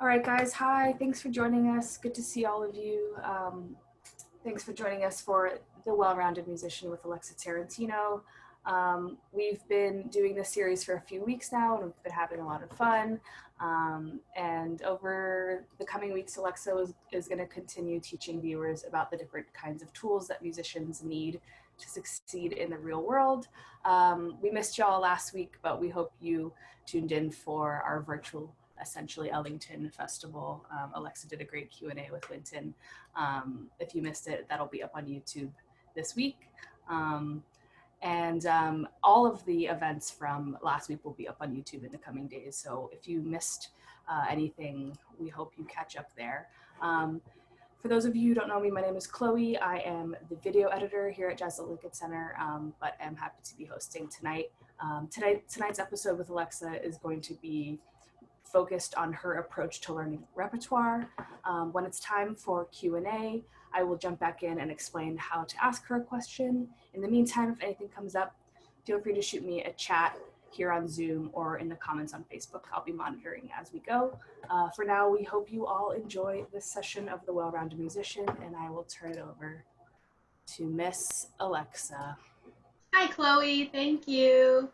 All right, guys. Hi. Thanks for joining us. Good to see all of you. Thanks for joining us for The Well-Rounded Musician with Alexa Tarantino. We've been doing this series for a few weeks now, and we've been having a lot of fun. And over the coming weeks, Alexa is going to continue teaching viewers about the different kinds of tools that musicians need to succeed in the real world. We missed y'all last week, but we hope you tuned in for our virtual essentially Ellington Festival. Alexa did a great Q&A with Winton. If you missed it, that'll be up on YouTube this week. And all of the events from last week will be up on YouTube in the coming days. So if you missed anything, we hope you catch up there. For those of you who don't know me, my name is Chloe. I am the video editor here at Jazz at Lincoln Center, but I'm happy to be hosting tonight. Tonight's episode with Alexa is going to be focused on her approach to learning repertoire. When it's time for Q&A, I will jump back in and explain how to ask her a question. In the meantime, if anything comes up, feel free to shoot me a chat here on Zoom or in the comments on Facebook. I'll be monitoring as we go. For now, we hope you all enjoy this session of The Well-Rounded Musician, and I will turn it over to Miss Alexa. Hi, Chloe. Thank you.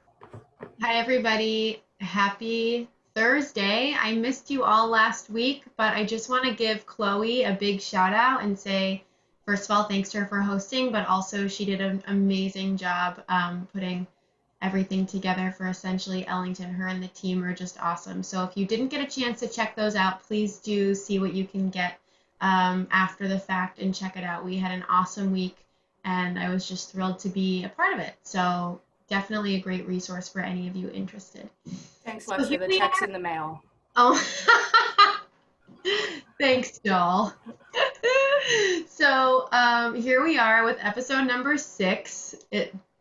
Hi, everybody. Happy Thursday. I missed you all last week, but I just want to give Chloe a big shout out and say, first of all, thanks to her for hosting, but also she did an amazing job putting everything together for essentially Ellington. Her and the team are just awesome. So if you didn't get a chance to check those out, please do see what you can get after the fact and check it out. We had an awesome week, and I was just thrilled to be a part of it. So definitely a great resource for any of you interested. Thanks, Alexa. The check's in the mail. Oh, thanks, Joel. So here we are with episode number 6.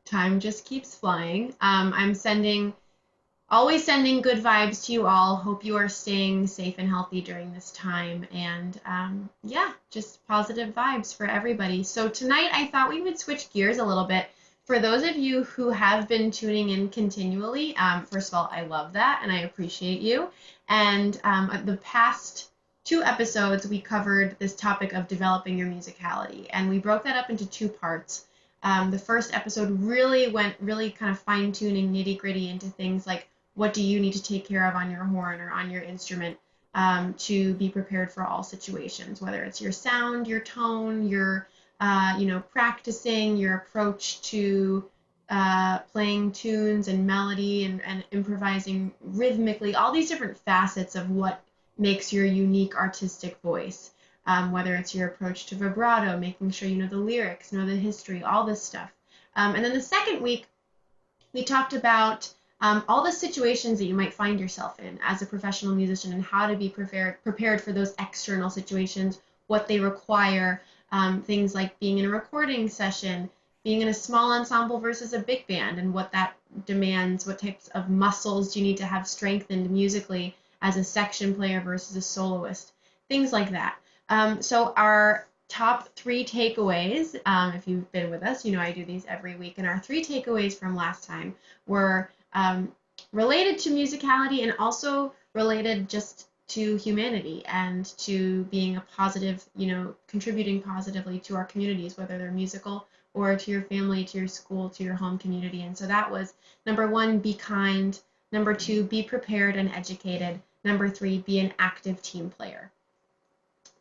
Time just keeps flying. I'm always sending good vibes to you all. Hope you are staying safe and healthy during this time. And yeah, just positive vibes for everybody. So tonight I thought we would switch gears a little bit. For those of you who have been tuning in continually, first of all, I love that and I appreciate you. And the past 2 episodes, we covered this topic of developing your musicality, and we broke that up into 2 parts. The first episode really kind of fine-tuning, nitty-gritty into things like what do you need to take care of on your horn or on your instrument to be prepared for all situations, whether it's your sound, your tone, your practicing, your approach to playing tunes and melody and improvising rhythmically, all these different facets of what makes your unique artistic voice, whether it's your approach to vibrato, making sure you know the lyrics, know the history, all this stuff. And then the second week, we talked about all the situations that you might find yourself in as a professional musician and how to be prepared for those external situations, what they require, things like being in a recording session, being in a small ensemble versus a big band, and what that demands, what types of muscles do you need to have strengthened musically as a section player versus a soloist, things like that. So our top 3 takeaways, if you've been with us, you know I do these every week, and our 3 takeaways from last time were related to musicality and also related just to humanity and to being a positive, contributing positively to our communities, whether they're musical or to your family, to your school, to your home community. And so that was number 1, be kind. Number 2, be prepared and educated. Number 3, be an active team player.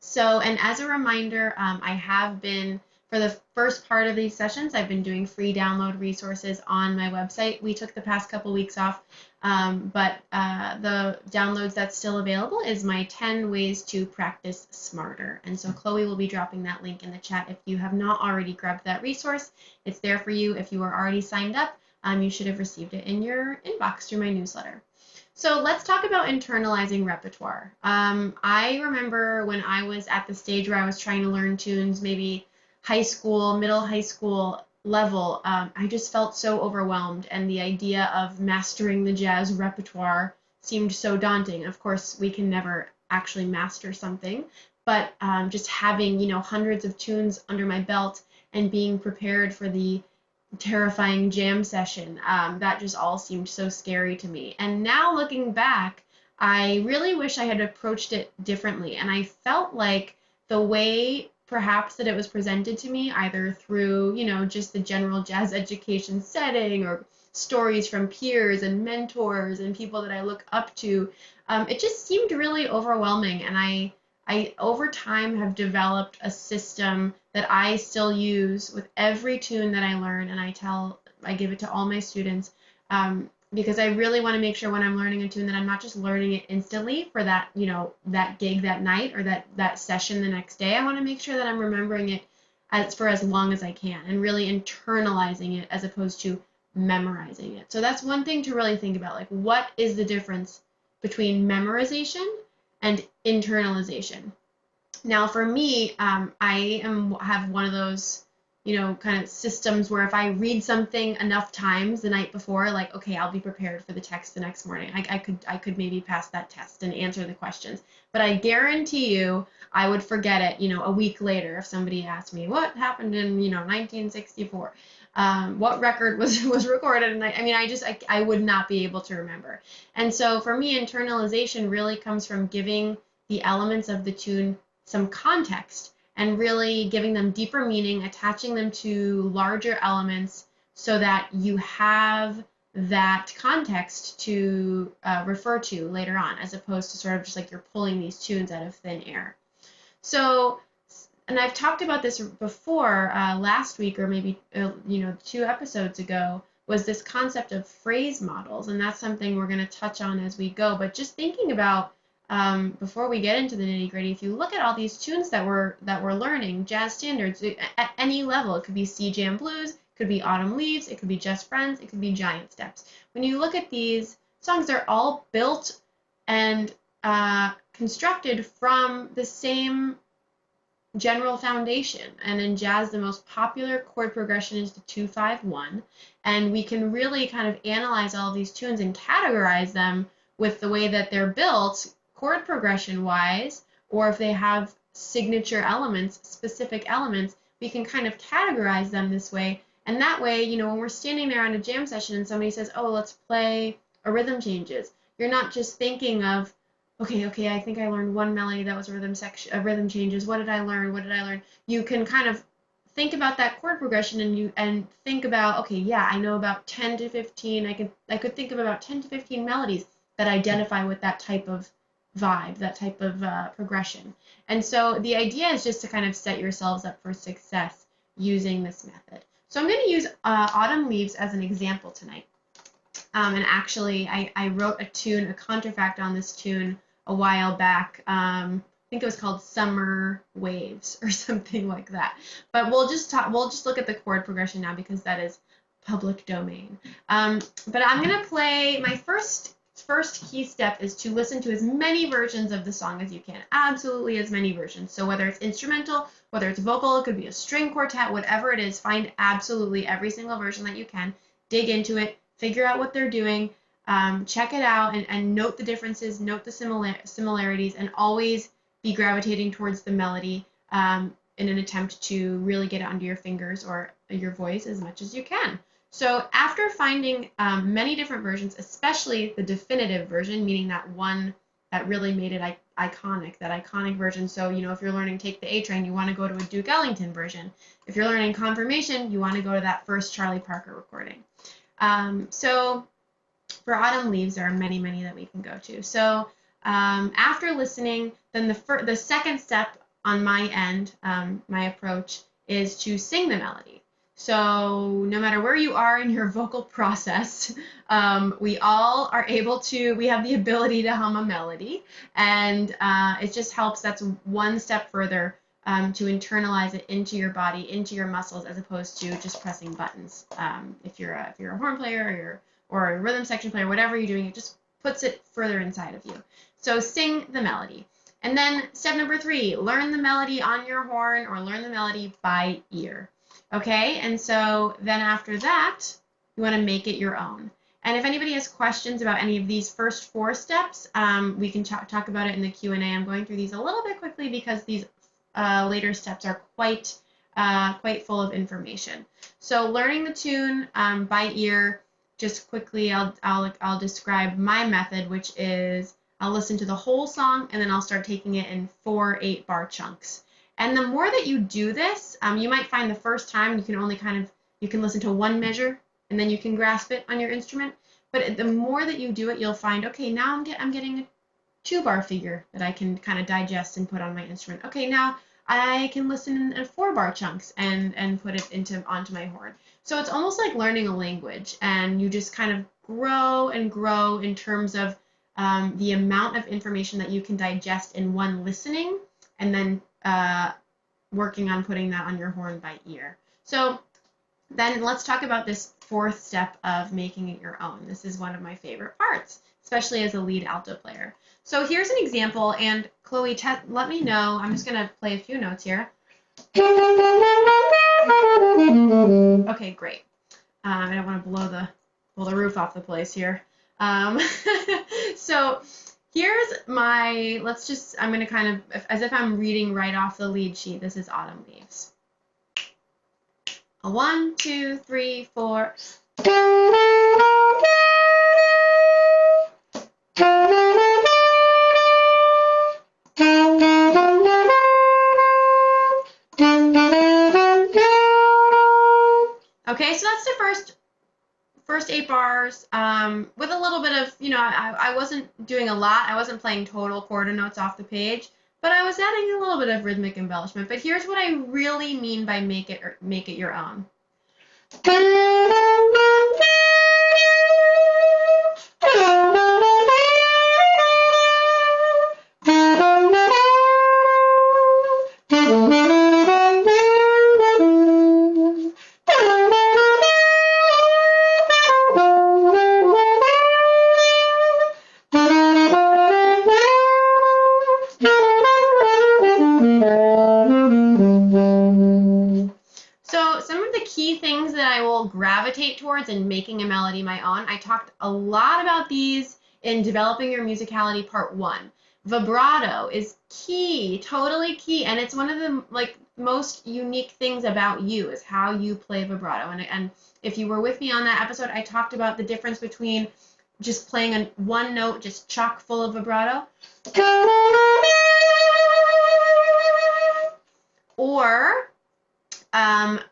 So, and as a reminder, I have been, for the first part of these sessions, I've been doing free download resources on my website. We took the past couple weeks off, but the downloads that's still available is my 10 ways to practice smarter. And so Chloe will be dropping that link in the chat. If you have not already grabbed that resource, it's there for you. If you are already signed up, you should have received it in your inbox through my newsletter. So let's talk about internalizing repertoire. I remember when I was at the stage where I was trying to learn tunes, maybe high school, middle high school level, I just felt so overwhelmed, and the idea of mastering the jazz repertoire seemed so daunting. Of course, we can never actually master something, but just having, hundreds of tunes under my belt and being prepared for the terrifying jam session, that just all seemed so scary to me. And now looking back, I really wish I had approached it differently. And I felt like the way perhaps that it was presented to me, either through, just the general jazz education setting or stories from peers and mentors and people that I look up to, it just seemed really overwhelming. And I over time have developed a system that I still use with every tune that I learn, and I give it to all my students, because I really want to make sure when I'm learning a tune that I'm not just learning it instantly for that, that gig that night or that session the next day. I want to make sure that I'm remembering it for as long as I can and really internalizing it as opposed to memorizing it. So that's one thing to really think about, like, what is the difference between memorization and internalization? Now, for me, I have one of those, kind of systems where if I read something enough times the night before, like, okay, I'll be prepared for the text the next morning. I could maybe pass that test and answer the questions. But I guarantee you, I would forget it, a week later if somebody asked me what happened in, 1964. What record was recorded, and I would not be able to remember. And so for me, internalization really comes from giving the elements of the tune some context and really giving them deeper meaning, attaching them to larger elements so that you have that context to refer to later on, as opposed to sort of just like you're pulling these tunes out of thin air. So, and I've talked about this before last week, or maybe 2 episodes ago, was this concept of phrase models, and that's something we're going to touch on as we go. But just thinking about before we get into the nitty gritty, if you look at all these tunes that we're learning, jazz standards at any level, it could be C Jam Blues, it could be Autumn Leaves, it could be Just Friends, it could be Giant Steps. When you look at these songs, they're all built and constructed from the same general foundation. And in jazz, the most popular chord progression is the 2-5-1, and we can really kind of analyze all these tunes and categorize them with the way that they're built, chord progression wise, or if they have signature elements, specific elements, we can kind of categorize them this way. And that way, when we're standing there on a jam session and somebody says, oh, let's play a rhythm changes, you're not just thinking of, okay, I think I learned one melody that was a rhythm section, rhythm changes. What did I learn? You can kind of think about that chord progression and think about, okay, yeah, I know about 10 to 15. I could think of about 10 to 15 melodies that identify with that type of vibe, that type of progression. And so the idea is just to kind of set yourselves up for success using this method. So I'm going to use Autumn Leaves as an example tonight. And actually, I wrote a contrafact on this tune a while back. I think it was called Summer Waves or something like that. But we'll just look at the chord progression now because that is public domain. But I'm going to play my first key step is to listen to as many versions of the song as you can. Absolutely as many versions. So whether it's instrumental, whether it's vocal, it could be a string quartet, whatever it is, find absolutely every single version that you can. Dig into it, figure out what they're doing, check it out, and note the differences, note the similarities, and always be gravitating towards the melody in an attempt to really get it under your fingers or your voice as much as you can. So after finding many different versions, especially the definitive version, meaning that one that really made it iconic, that iconic version. So, if you're learning Take the A Train, you want to go to a Duke Ellington version. If you're learning Confirmation, you want to go to that first Charlie Parker recording. So for Autumn Leaves, there are many, many that we can go to. So after listening, then the second step on my end, my approach, is to sing the melody. So no matter where you are in your vocal process, we all are we have the ability to hum a melody, and it just helps. That's one step further to internalize it into your body, into your muscles, as opposed to just pressing buttons. If you're a horn player or a rhythm section player, whatever you're doing, it just puts it further inside of you. So sing the melody. And then step number 3, learn the melody on your horn or learn the melody by ear. Okay, and so then after that, you want to make it your own. And if anybody has questions about any of these first 4 steps, we can talk about it in the Q&A. I'm going through these a little bit quickly because these later steps are quite full of information. So learning the tune by ear, just quickly, I'll describe my method, which is I'll listen to the whole song, and then I'll start taking it in 4 8-bar chunks. And the more that you do this, you might find the first time you can only you can listen to one measure, and then you can grasp it on your instrument. But the more that you do it, you'll find, okay, now I'm getting a 2-bar figure that I can kind of digest and put on my instrument. Okay, now I can listen in 4-bar chunks and put it onto my horn. So it's almost like learning a language, and you just kind of grow and grow in terms of the amount of information that you can digest in one listening, and then working on putting that on your horn by ear. So then let's talk about this 4th step of making it your own. This is one of my favorite parts, especially as a lead alto player. So here's an example, and Chloe, let me know. I'm just going to play a few notes here. Okay, great. I don't want to blow the roof off the place here. So here's my, I'm going to kind of, as if I'm reading right off the lead sheet, this is Autumn Leaves. 1, 2, 3, 4. Okay, so that's the first 8 bars, with a little bit of, I wasn't doing a lot. I wasn't playing total quarter notes off the page, but I was adding a little bit of rhythmic embellishment. But here's what I really mean by make it your own. Gravitate towards in making a melody my own. I talked a lot about these in Developing Your Musicality Part 1. Vibrato is key, totally key, and it's one of the most unique things about you is how you play vibrato. And if you were with me on that episode, I talked about the difference between just playing one note just chock full of vibrato, or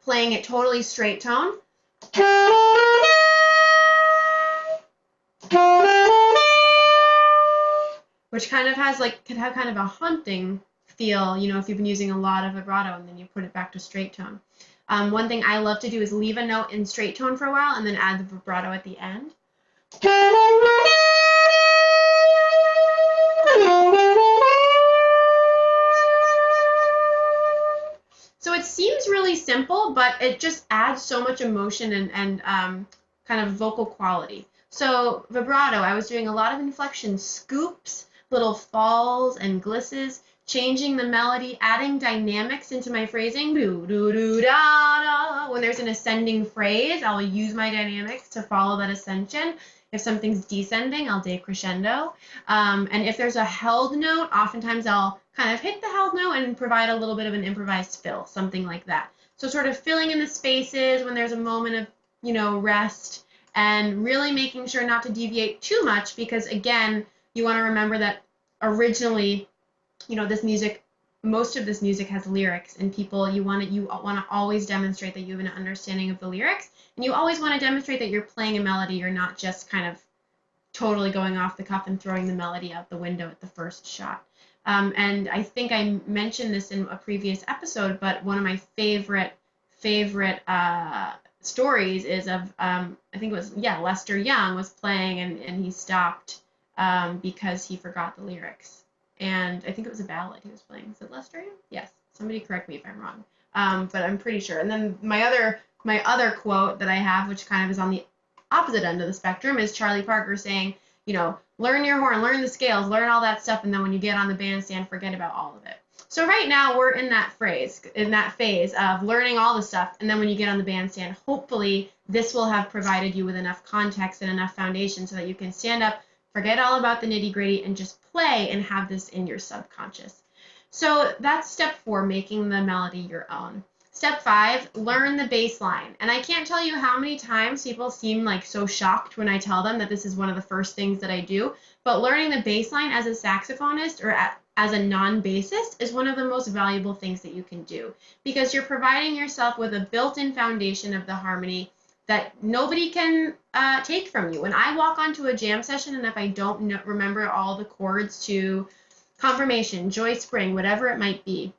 playing it totally straight tone. Which kind of could have kind of a haunting feel, if you've been using a lot of vibrato and then you put it back to straight tone. One thing I love to do is leave a note in straight tone for a while and then add the vibrato at the end. So it seems really simple, but it just adds so much emotion and kind of vocal quality. So vibrato, I was doing a lot of inflection scoops, little falls and glisses, changing the melody, adding dynamics into my phrasing. Do, do, do, da, da. When there's an ascending phrase, I'll use my dynamics to follow that ascension. If something's descending, I'll decrescendo. And if there's a held note, oftentimes I'll kind of hit the held note and provide a little bit of an improvised fill, something like that. So sort of filling in the spaces when there's a moment of, rest, and really making sure not to deviate too much, because again, you want to remember that originally, most of this music has lyrics, and you want to always demonstrate that you have an understanding of the lyrics, and you always want to demonstrate that you're playing a melody. You're not just kind of totally going off the cuff and throwing the melody out the window at the first shot. And I think I mentioned this in a previous episode, but one of my favorite stories is of, I think it was, Lester Young was playing and he stopped because he forgot the lyrics. And I think it was a ballad he was playing. Is it Lester Young? Yes. Somebody correct me if I'm wrong. But I'm pretty sure. And then my other quote that I have, which kind of is on the opposite end of the spectrum, is Charlie Parker saying, learn your horn, learn the scales, learn all that stuff, and then when you get on the bandstand, forget about all of it. So right now we're in that phase of learning all the stuff, and then when you get on the bandstand, hopefully this will have provided you with enough context and enough foundation so that you can stand up, forget all about the nitty-gritty, and just play and have this in your subconscious. So that's step 4, making the melody your own. Step 5, learn the bass line. And I can't tell you how many times people seem like so shocked when I tell them that this is one of the first things that I do. But learning the bass line as a saxophonist or as a non-bassist is one of the most valuable things that you can do, because you're providing yourself with a built-in foundation of the harmony that nobody can take from you. When I walk onto a jam session and if I don't remember all the chords to Confirmation, Joy Spring, whatever it might be,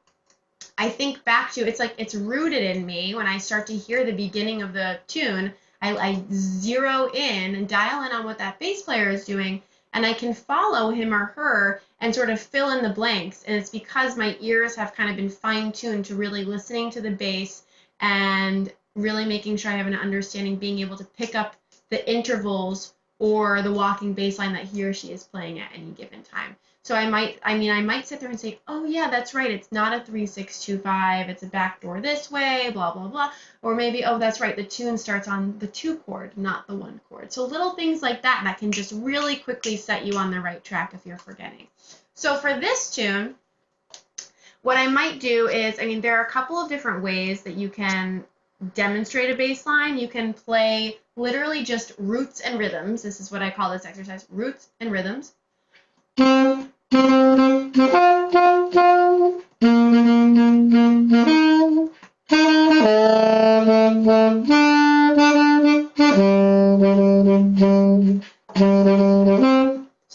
I think back to, it's like it's rooted in me. When I start to hear the beginning of the tune, I zero in and dial in on what that bass player is doing, and I can follow him or her and sort of fill in the blanks. And it's because my ears have kind of been fine-tuned to really listening to the bass and really making sure I have an understanding, being able to pick up the intervals or the walking bass line that he or she is playing at any given time. So I might sit there and say, oh yeah, that's right, it's not a 3-6-2-5, it's a backdoor this way, blah, blah, blah. Or maybe, oh, that's right, the tune starts on the 2 chord, not the 1 chord. So little things like that can just really quickly set you on the right track if you're forgetting. So for this tune, what I might do is, there are a couple of different ways that you can demonstrate a bass line. You can play literally just roots and rhythms. This is what I call this exercise, roots and rhythms. So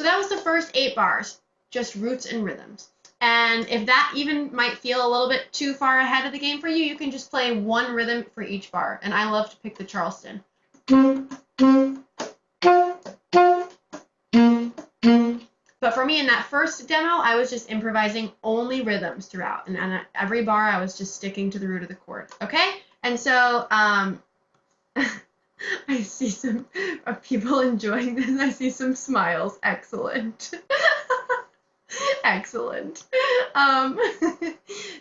that was the first 8 bars, just roots and rhythms. And if that even might feel a little bit too far ahead of the game for you, you can just play 1 rhythm for each bar. And I love to pick the Charleston. But for me, in that first demo, I was just improvising only rhythms throughout. And every bar, I was just sticking to the root of the chord. Okay? And so I see some people enjoying this. I see some smiles. Excellent. Excellent.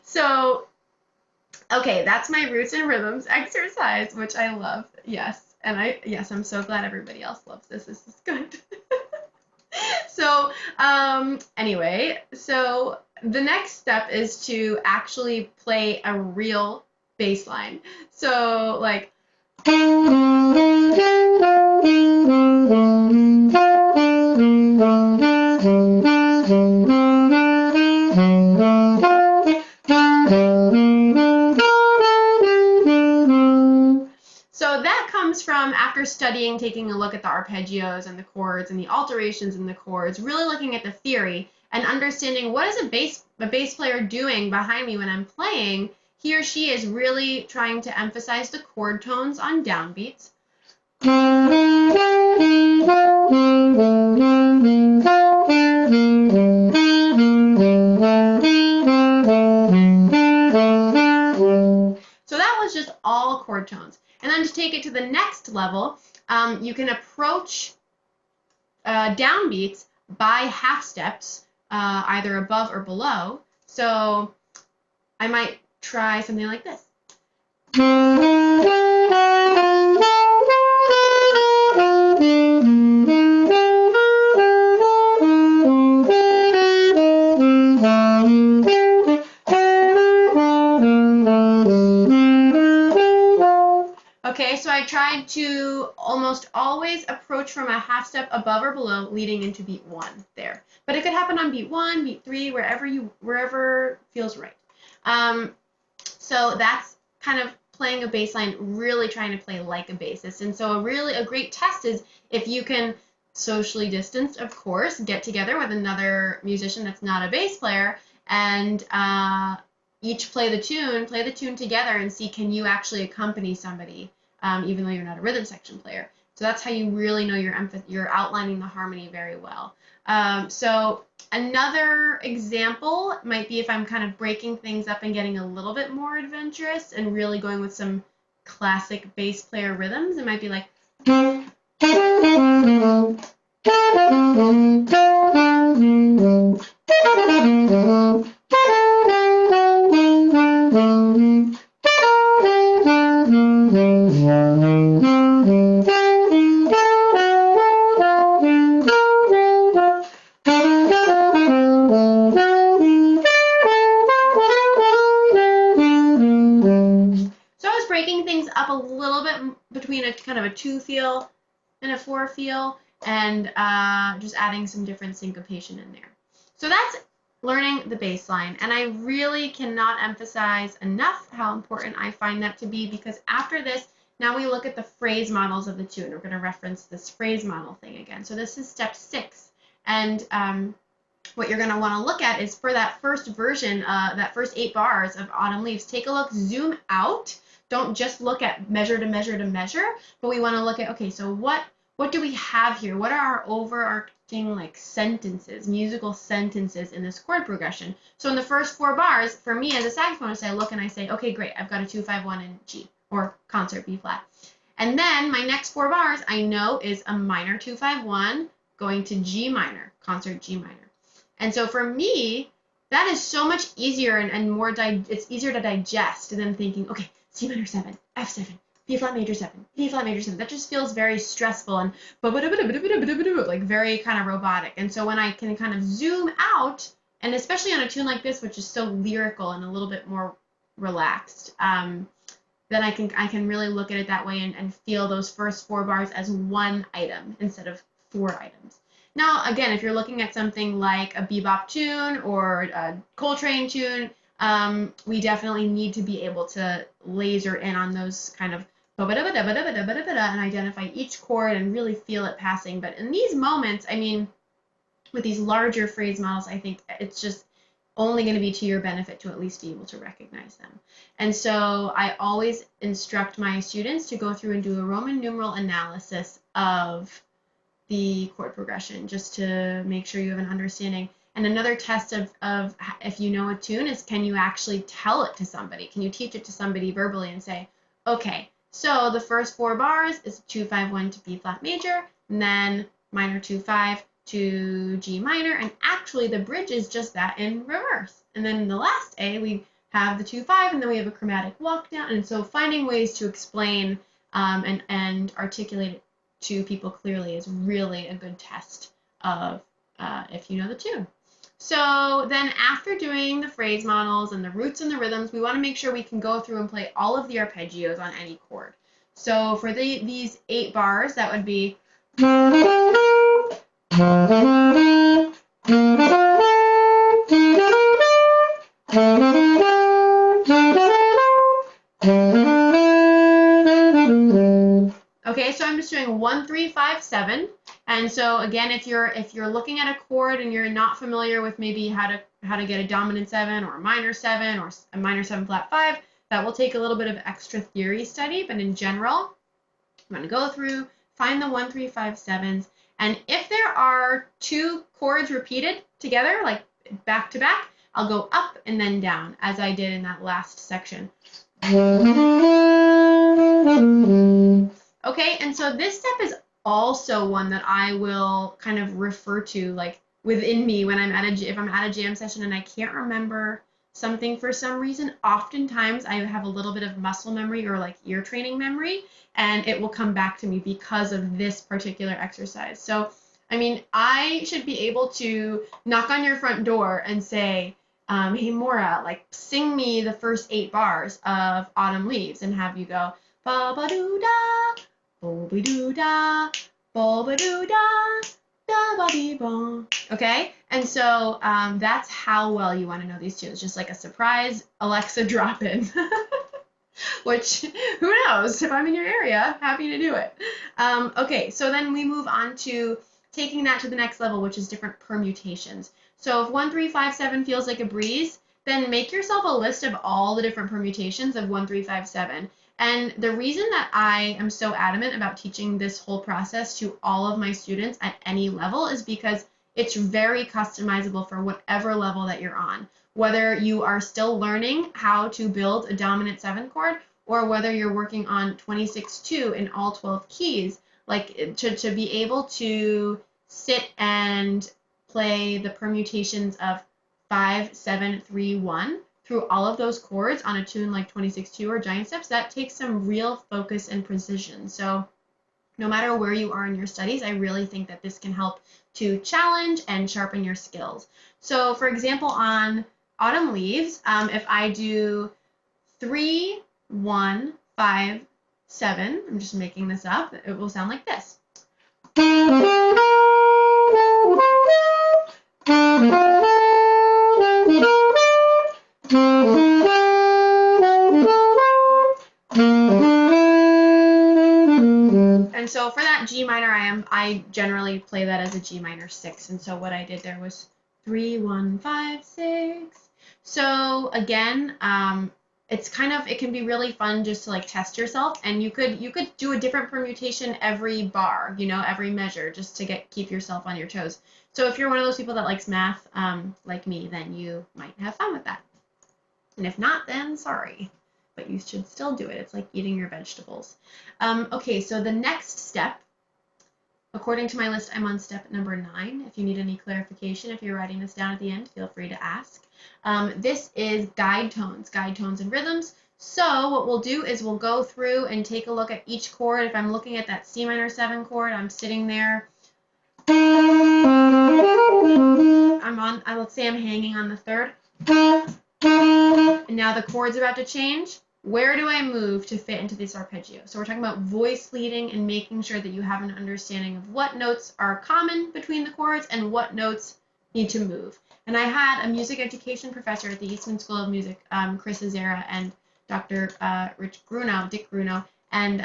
So, okay, that's my roots and rhythms exercise, which I love. Yes. And I'm so glad everybody else loves this. This is good. So, anyway, so the next step is to actually play a real bass line. So, like, so that comes from after studying, taking a look at the arpeggios and the chords and the alterations in the chords, really looking at the theory and understanding what is a bass player doing behind me when I'm playing. He or she is really trying to emphasize the chord tones on downbeats. So that was just all chord tones. And then to take it to the next level, you can approach downbeats by half steps, either above or below. So I might try something like this. Okay, so I tried to almost always approach from a half step above or below, leading into beat 1 there. But it could happen on beat 1, beat 3, wherever feels right. So that's kind of playing a bass line, really trying to play like a bassist. And so a great test is if you can socially distanced, of course, get together with another musician that's not a bass player and each play the tune together and see, can you actually accompany somebody, even though you're not a rhythm section player. So that's how you really know you're outlining the harmony very well. So another example might be if I'm kind of breaking things up and getting a little bit more adventurous and really going with some classic bass player rhythms. It might be like between a kind of a 2 feel and a 4 feel, and just adding some different syncopation in there. So that's learning the baseline, and I really cannot emphasize enough how important I find that to be, because after this, now we look at the phrase models of the tune. We're going to reference this phrase model thing again. So this is step 6, and what you're going to want to look at is for that first version, that first 8 bars of Autumn Leaves, take a look, zoom out. Don't just look at measure to measure to measure, but we want to look at, okay, so what do we have here? What are our overarching like sentences, musical sentences in this chord progression? So in the first 4 bars, for me as a saxophonist, I look and I say, okay, great, I've got a 2-5-1 in G, or concert B flat. And then my next 4 bars I know is a minor 2-5-1 going to G minor, concert G minor. And so for me, that is so much easier and more, it's easier to digest than thinking, okay, C minor 7, F7, B flat major 7, B flat major 7. That just feels very stressful and like very kind of robotic. And so when I can kind of zoom out, and especially on a tune like this, which is so lyrical and a little bit more relaxed, then I can really look at it that way and feel those first 4 bars as one item instead of 4 items. Now, again, if you're looking at something like a bebop tune or a Coltrane tune, we definitely need to be able to laser in on those kind of and identify each chord and really feel it passing. But in these moments, I mean, with these larger phrase models, I think it's just only going to be to your benefit to at least be able to recognize them. And so I always instruct my students to go through and do a Roman numeral analysis of the chord progression, just to make sure you have an understanding. And another test of if you know a tune is, can you actually tell it to somebody? Can you teach it to somebody verbally and say, okay, so the first 4 bars is 2-5-1 to B flat major, and then minor 2-5 to G minor, and actually the bridge is just that in reverse. And then in the last A, we have the 2-5, and then we have a chromatic walk down. And so finding ways to explain and articulate it to people clearly is really a good test of if you know the tune. So then after doing the phrase models and the roots and the rhythms, we want to make sure we can go through and play all of the arpeggios on any chord. So for these 8 bars, that would be okay, so I'm just doing 1, 3, 5, 7. And so again, if you're looking at a chord and you're not familiar with maybe how to get a dominant 7 or a minor 7 or a minor 7 flat 5, that will take a little bit of extra theory study. But in general, I'm going to go through, find the 1, 3, 5, 7s, and if there are 2 chords repeated together, like back to back, I'll go up and then down, as I did in that last section. Okay, and so this step is also one that I will kind of refer to like within me when if I'm at a jam session and I can't remember something for some reason. Oftentimes I have a little bit of muscle memory or like ear training memory, and it will come back to me because of this particular exercise. So, I mean, I should be able to knock on your front door and say, hey, Maura, like sing me the first 8 bars of Autumn Leaves, and have you go, ba-ba-doo-da, bo-be-doo-da, bo-be-doo-da, da-ba-dee-ba. Okay? And so that's how well you want to know these tunes. Just like a surprise Alexa drop-in. Which, who knows? If I'm in your area, happy to do it. Okay, so then we move on to taking that to the next level, which is different permutations. So if 1, 3, 5, 7 feels like a breeze, then make yourself a list of all the different permutations of 1, 3, 5, 7. And the reason that I am so adamant about teaching this whole process to all of my students at any level is because it's very customizable for whatever level that you're on. Whether you are still learning how to build a dominant 7 chord, or whether you're working on 26-2 in all 12 keys, like to be able to sit and play the permutations of 5, 7, 3, 1 through all of those chords on a tune like 26-2 or Giant Steps, that takes some real focus and precision. So no matter where you are in your studies, I really think that this can help to challenge and sharpen your skills. So for example, on Autumn Leaves, if I do 3, 1, 5, 7, I'm just making this up, it will sound like this. And so for that G minor, I generally play that as a G minor 6. And so what I did there was 3, 1, 5, 6. So again, it's it can be really fun just to like test yourself, and you could do a different permutation every bar, every measure, just to keep yourself on your toes. So if you're one of those people that likes math, like me, then you might have fun with that. And if not, then sorry, but you should still do it. It's like eating your vegetables. Okay, so the next step, according to my list, I'm on step number 9. If you need any clarification, if you're writing this down at the end, feel free to ask. This is guide tones and rhythms. So what we'll do is we'll go through and take a look at each chord. If I'm looking at that C minor 7 chord, I'm sitting there. Let's say I'm hanging on the 3rd. And now the chord's about to change. Where do I move to fit into this arpeggio? So we're talking about voice leading and making sure that you have an understanding of what notes are common between the chords and what notes need to move. And I had a music education professor at the Eastman School of Music, Chris Azera and Dr. Dick Grunow, and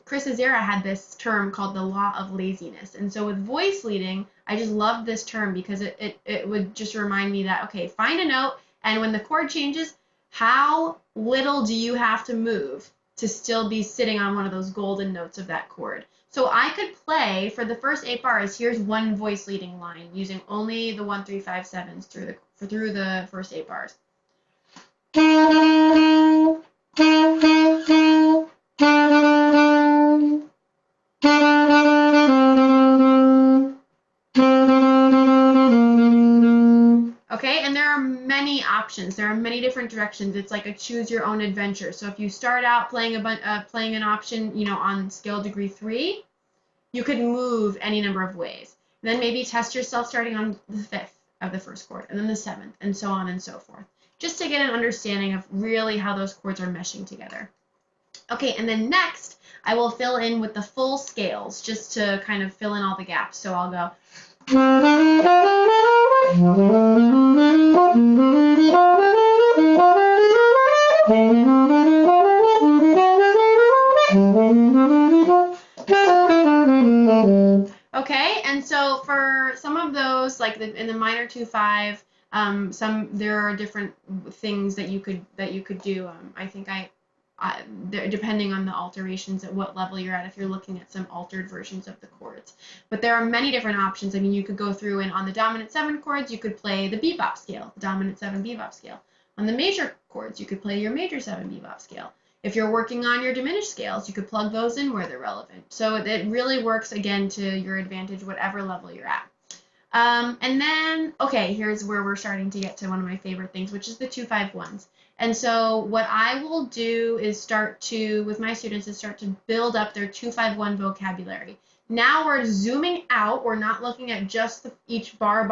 Chris Azera had this term called the law of laziness. And so with voice leading, I just loved this term because it would just remind me that, okay, find a note, and when the chord changes, how little do you have to move to still be sitting on one of those golden notes of that chord? So I could play for the first 8 bars. Here's one voice leading line using only the 1, 3, 5, 7s through the first 8 bars. Okay, and there are many options. There are many different directions. It's like a choose your own adventure. So if you start out playing an option, on scale degree 3, you could move any number of ways. And then maybe test yourself starting on the 5th of the first chord, and then the 7th, and so on and so forth, just to get an understanding of really how those chords are meshing together. Okay, and then next, I will fill in with the full scales, just to kind of fill in all the gaps. So I'll go. Okay, and so for some of those, like in the minor 2/5, there are different things that you could do. I think depending on the alterations at what level you're at, if you're looking at some altered versions of the chords. But there are many different options. I mean, you could go through and on the dominant 7 chords, you could play the bebop scale, the dominant 7 bebop scale. On the major chords, you could play your major 7 bebop scale. If you're working on your diminished scales, you could plug those in where they're relevant. So it really works, again, to your advantage, whatever level you're at. And then, okay, here's where we're starting to get to one of my favorite things, which is the 2/5/1s. And so what I will do is with my students, start to build up their 2/5/1 vocabulary. Now we're zooming out. We're not looking at just each bar,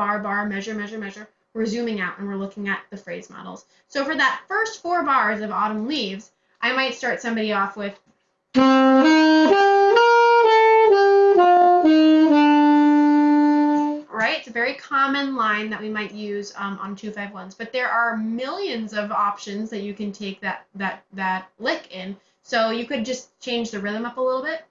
measure. We're zooming out and we're looking at the phrase models. So for that first 4 bars of Autumn Leaves, I might start somebody off with right? It's a very common line that we might use on 2/5/1s, but there are millions of options that you can take that lick in. So you could just change the rhythm up a little bit.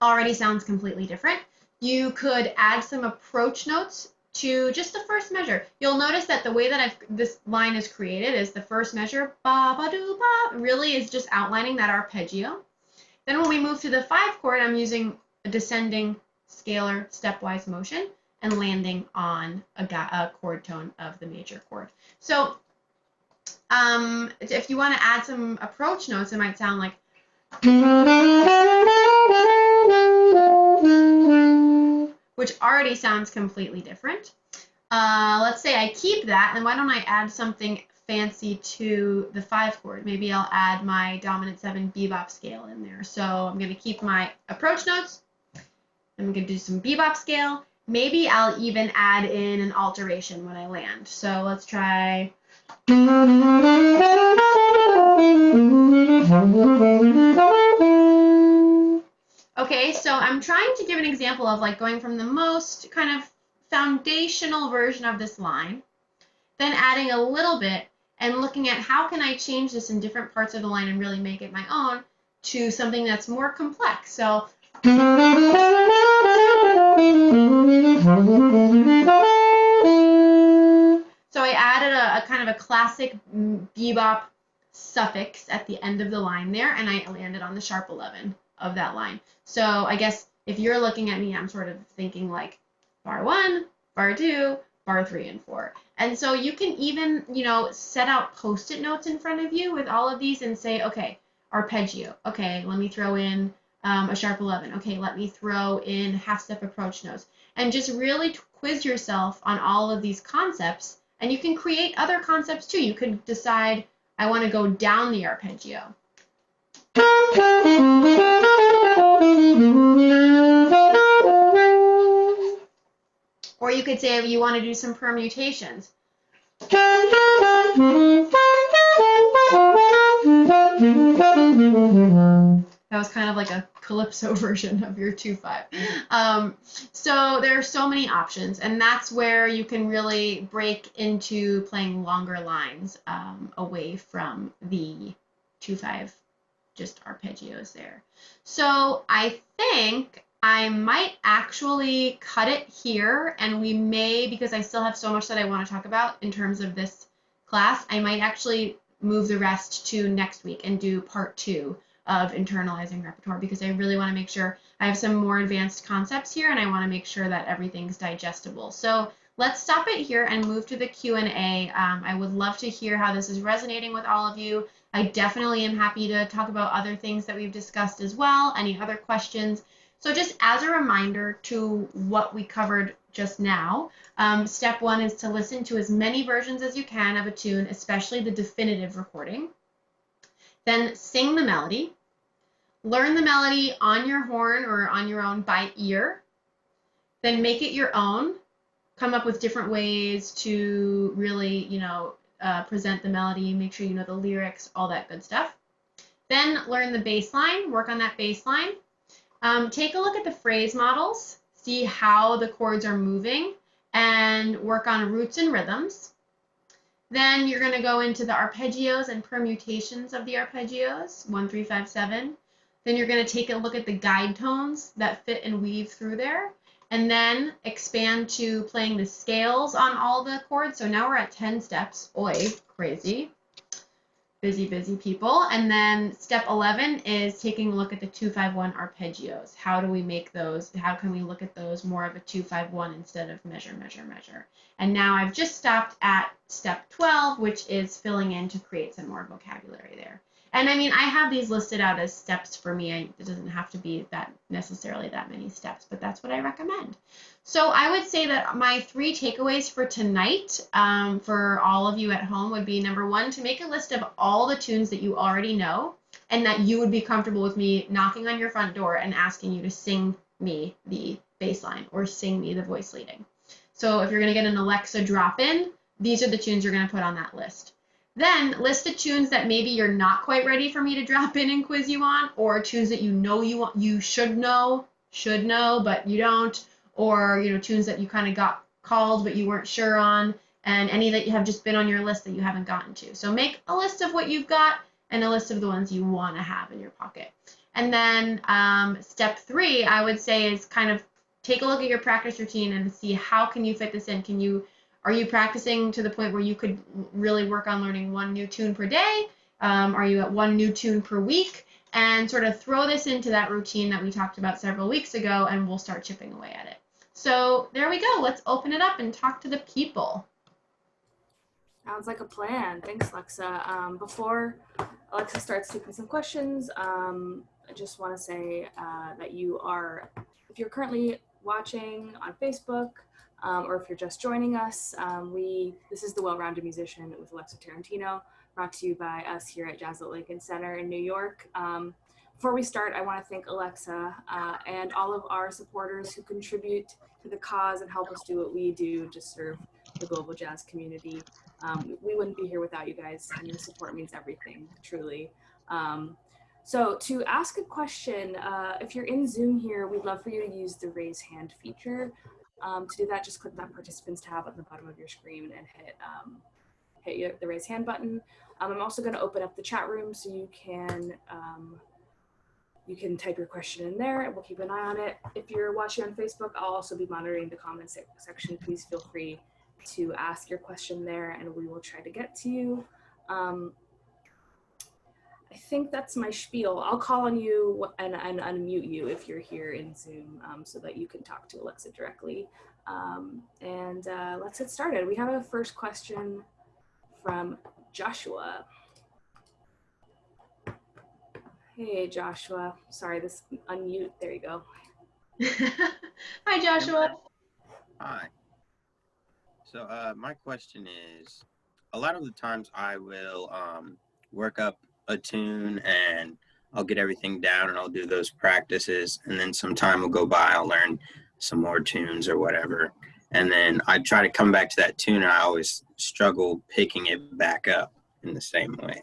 Already sounds completely different. You could add some approach notes to just the first measure. You'll notice that the way that this line is created is the first measure, ba ba do ba, really is just outlining that arpeggio. Then when we move to the 5 chord, I'm using a descending scalar stepwise motion and landing on a chord tone of the major chord. So if you want to add some approach notes, it might sound like which already sounds completely different. Let's say I keep that, and why don't I add something fancy to the 5 chord? Maybe I'll add my dominant 7 bebop scale in there. So I'm going to keep my approach notes. I'm going to do some bebop scale, Maybe I'll even add in an alteration when I land. So let's try. Okay, so I'm trying to give an example of like going from the most kind of foundational version of this line, then adding a little bit and looking at how can I change this in different parts of the line and really make it my own to something that's more complex. So I added a kind of a classic bebop suffix at the end of the line there, and I landed on the sharp 11 of that line. So I guess if you're looking at me, I'm sort of thinking like bar 1, bar 2, bar 3, and 4. And so you can even, set out post-it notes in front of you with all of these and say, okay, arpeggio. Okay, let me throw in a sharp 11. Okay, let me throw in half-step approach notes. And just really quiz yourself on all of these concepts. And you can create other concepts too. You could decide, I want to go down the arpeggio. Or you could say you want to do some permutations. That was kind of like a calypso version of your 2/5. So there are so many options, and that's where you can really break into playing longer lines away from the 2/5 just arpeggios there. So I think I might actually cut it here, and we may, because I still have so much that I want to talk about in terms of this class, I might actually move the rest to next week and do part 2 of internalizing repertoire, because I really want to make sure I have some more advanced concepts here, and I want to make sure that everything's digestible. So let's stop it here and move to the Q&A. I would love to hear how this is resonating with all of you. I definitely am happy to talk about other things that we've discussed as well, any other questions. So just as a reminder to what we covered just now, step 1 is to listen to as many versions as you can of a tune, especially the definitive recording. Then sing the melody. Learn the melody on your horn or on your own by ear. Then make it your own. Come up with different ways to really, present the melody, make sure you know the lyrics, all that good stuff. Then learn the bass line, work on that bass line. Take a look at the phrase models, see how the chords are moving, and work on roots and rhythms. Then you're going to go into the arpeggios and permutations of the arpeggios, 1, 3, 5, 7. Then you're going to take a look at the guide tones that fit and weave through there. And then expand to playing the scales on all the chords. So now we're at 10 steps. Oi, crazy. Busy, busy people. And then step 11 is taking a look at the 2-5-1 arpeggios. How do we make those? How can we look at those more of a 2-5-1 instead of measure, measure, measure? And now I've just stopped at step 12, which is filling in to create some more vocabulary there. And I mean, I have these listed out as steps for me. It doesn't have to be that necessarily that many steps, but that's what I recommend. So I would say that my 3 takeaways for tonight for all of you at home would be, number 1, to make a list of all the tunes that you already know and that you would be comfortable with me knocking on your front door and asking you to sing me the bass line or sing me the voice leading. So if you're going to get an Alexa drop-in, these are the tunes you're going to put on that list. Then list the tunes that maybe you're not quite ready for me to drop in and quiz you on, or tunes that you should know, but you don't, or tunes that you kind of got called but you weren't sure on, and any that you have just been on your list that you haven't gotten to. So make a list of what you've got and a list of the ones you want to have in your pocket. And then step 3, I would say, is kind of take a look at your practice routine and see how can you fit this in. Are you practicing to the point where you could really work on learning 1 new tune per day? Are you at 1 new tune per week? And sort of throw this into that routine that we talked about several weeks ago, and we'll start chipping away at it. So there we go. Let's open it up and talk to the people. Sounds like a plan. Thanks, Alexa. Before Alexa starts taking some questions, I just want to say that if you're currently watching on Facebook, or if you're just joining us, this is The Well-Rounded Musician with Alexa Tarantino, brought to you by us here at Jazz at Lincoln Center in New York. Before we start, I want to thank Alexa and all of our supporters who contribute to the cause and help us do what we do to serve the global jazz community. We wouldn't be here without you guys, and your support means everything, truly. So to ask a question, if you're in Zoom here, we'd love for you to use the raise hand feature. To do that, just click that participants tab at the bottom of your screen and hit the raise hand button. I'm also going to open up the chat room so you can type your question in there and we'll keep an eye on it. If you're watching on Facebook, I'll also be monitoring the comments section. Please feel free to ask your question there and we will try to get to you. I think that's my spiel. I'll call on you and unmute you if you're here in Zoom so that you can talk to Alexa directly. Let's get started. We have a first question from Joshua. Hey, Joshua. Sorry, this unmute. There you go. Hi, Joshua. Hi. So my question is, a lot of the times I will work up a tune and I'll get everything down and I'll do those practices, and then some time will go by, I'll learn some more tunes or whatever, and then I try to come back to that tune and I always struggle picking it back up in the same way.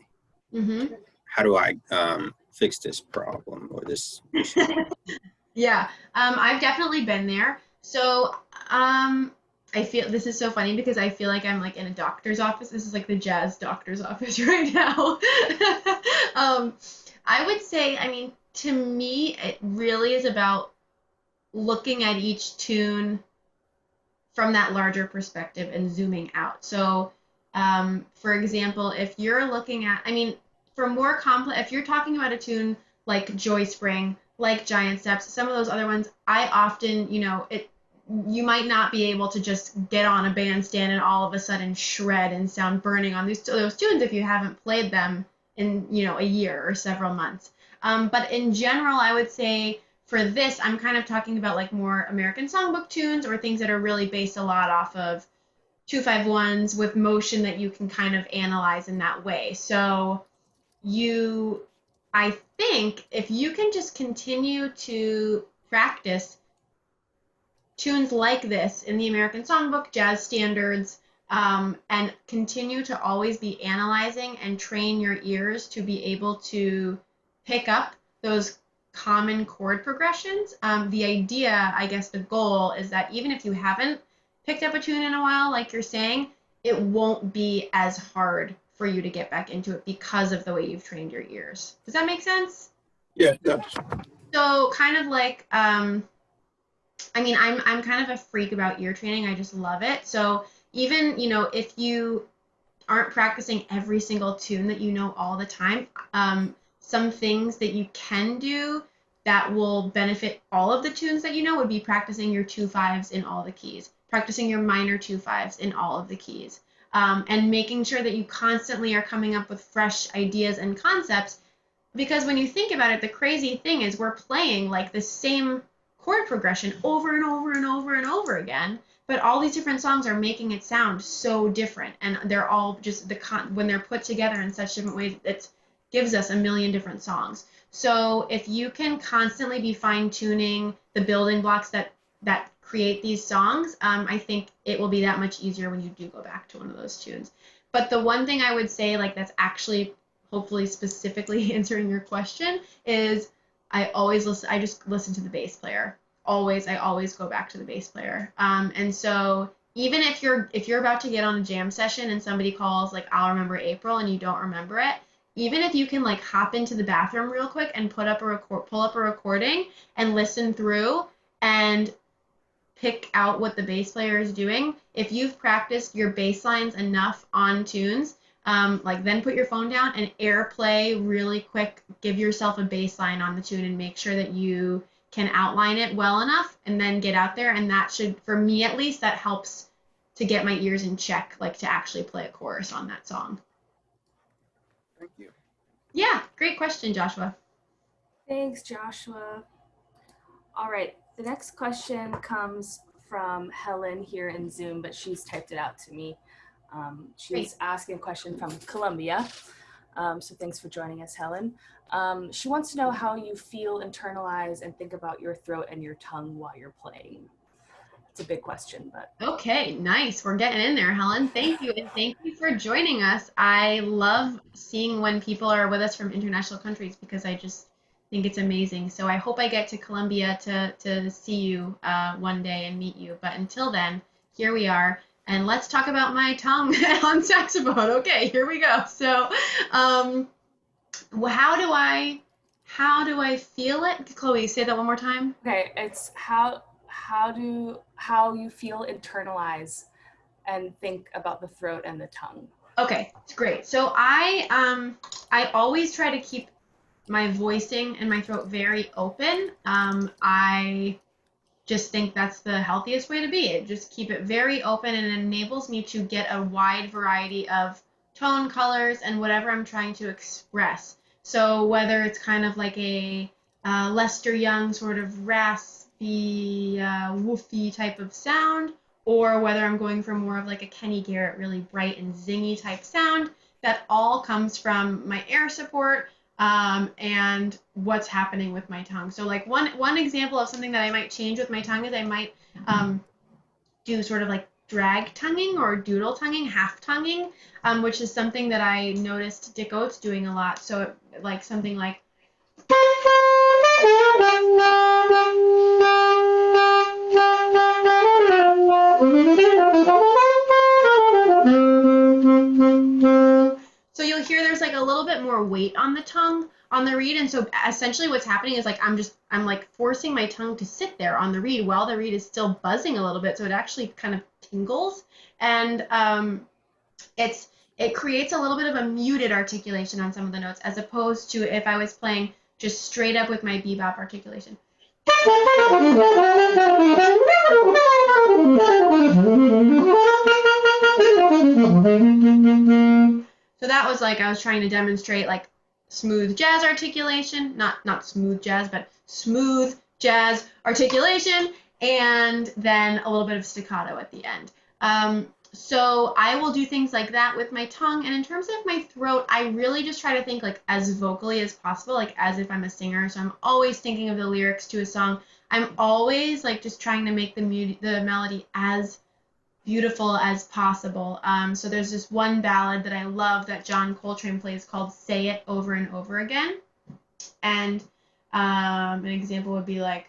Mm-hmm. How do I fix this problem or this issue? Yeah, I've definitely been there. So I feel this is so funny because I feel like I'm like in a doctor's office. This is like the jazz doctor's office right now. I would say, I mean, to me, it really is about looking at each tune from that larger perspective and zooming out. So, for example, if you're looking at, I mean, for more complex, if you're talking about a tune like Joy Spring, like Giant Steps, some of those other ones, I often, you might not be able to just get on a bandstand and all of a sudden shred and sound burning on those tunes if you haven't played them in, a year or several months. But in general, I would say for this, I'm kind of talking about like more American songbook tunes or things that are really based a lot off of 2-5-1s with motion that you can kind of analyze in that way. So I think if you can just continue to practice tunes like this in the American Songbook, jazz standards, and continue to always be analyzing and train your ears to be able to pick up those common chord progressions. The idea, I guess the goal is that even if you haven't picked up a tune in a while, like you're saying, it won't be as hard for you to get back into it because of the way you've trained your ears. Does that make sense? Yeah, it does. So kind of like, I'm kind of a freak about ear training. I just love it. So even, if you aren't practicing every single tune that you know all the time, some things that you can do that will benefit all of the tunes that you know would be practicing your 2-5s in all the keys, practicing your minor 2-5s in all of the keys, and making sure that you constantly are coming up with fresh ideas and concepts. Because when you think about it, the crazy thing is we're playing like the same chord progression over and over and over and over again, but all these different songs are making it sound so different, and they're all just when they're put together in such different ways, it gives us a million different songs. So if you can constantly be fine-tuning the building blocks that create these songs, I think it will be that much easier when you do go back to one of those tunes. But the one thing I would say, like that's actually hopefully specifically answering your question, is I just listen to the bass player. I always go back to the bass player. And so even if you're about to get on a jam session and somebody calls like I'll Remember April and you don't remember it, even if you can like hop into the bathroom real quick and pull up a recording and listen through and pick out what the bass player is doing, if you've practiced your bass lines enough on tunes, then put your phone down and airplay really quick, give yourself a bass line on the tune and make sure that you can outline it well enough and then get out there. And that should, for me at least, that helps to get my ears in check, like to actually play a chorus on that song. Thank you. Yeah, great question, Joshua. Thanks, Joshua. All right, the next question comes from Helen here in Zoom, but she's typed it out to me. She's asking a question from Colombia. So thanks for joining us, Helen. She wants to know how you feel, internalize, and think about your throat and your tongue while you're playing. It's a big question, but. Okay, nice. We're getting in there, Helen. Thank you. And thank you for joining us. I love seeing when people are with us from international countries because I just think it's amazing. So I hope I get to Colombia to see you one day and meet you. But until then, here we are. And let's talk about my tongue on saxophone. Okay, here we go. So how do I feel it? Chloe, say that one more time. Okay, it's how you feel, internalize, and think about the throat and the tongue. Okay, it's great. So I always try to keep my voicing and my throat very open. I just think that's the healthiest way to be. It just keep it very open and it enables me to get a wide variety of tone, colors, and whatever I'm trying to express. So whether it's kind of like a Lester Young sort of raspy, woofy type of sound, or whether I'm going for more of like a Kenny Garrett, really bright and zingy type sound, that all comes from my air support and what's happening with my tongue. So like one example of something that I might change with my tongue is I might do sort of like drag tonguing or doodle tonguing, half tonguing, which is something that I noticed Dick Oates doing a lot. So like something like so you'll hear there's like a little bit more weight on the tongue on the reed, and so essentially what's happening is like I'm like forcing my tongue to sit there on the reed while the reed is still buzzing a little bit, so it actually kind of tingles, and it creates a little bit of a muted articulation on some of the notes as opposed to if I was playing just straight up with my bebop articulation. So that was like I was trying to demonstrate like smooth jazz articulation, not smooth jazz, but smooth jazz articulation, and then a little bit of staccato at the end. So I will do things like that with my tongue. And in terms of my throat, I really just try to think like as vocally as possible, like as if I'm a singer. So I'm always thinking of the lyrics to a song. I'm always like just trying to make the melody as beautiful as possible. So there's this one ballad that I love that John Coltrane plays called Say It Over and Over Again. And an example would be like,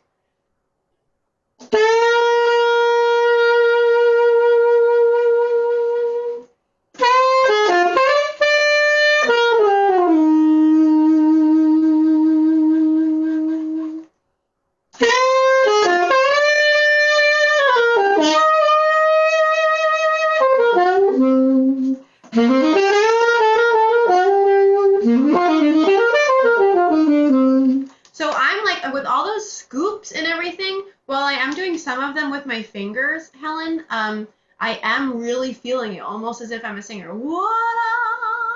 some of them with my fingers, Helen, I am really feeling it, almost as if I'm a singer.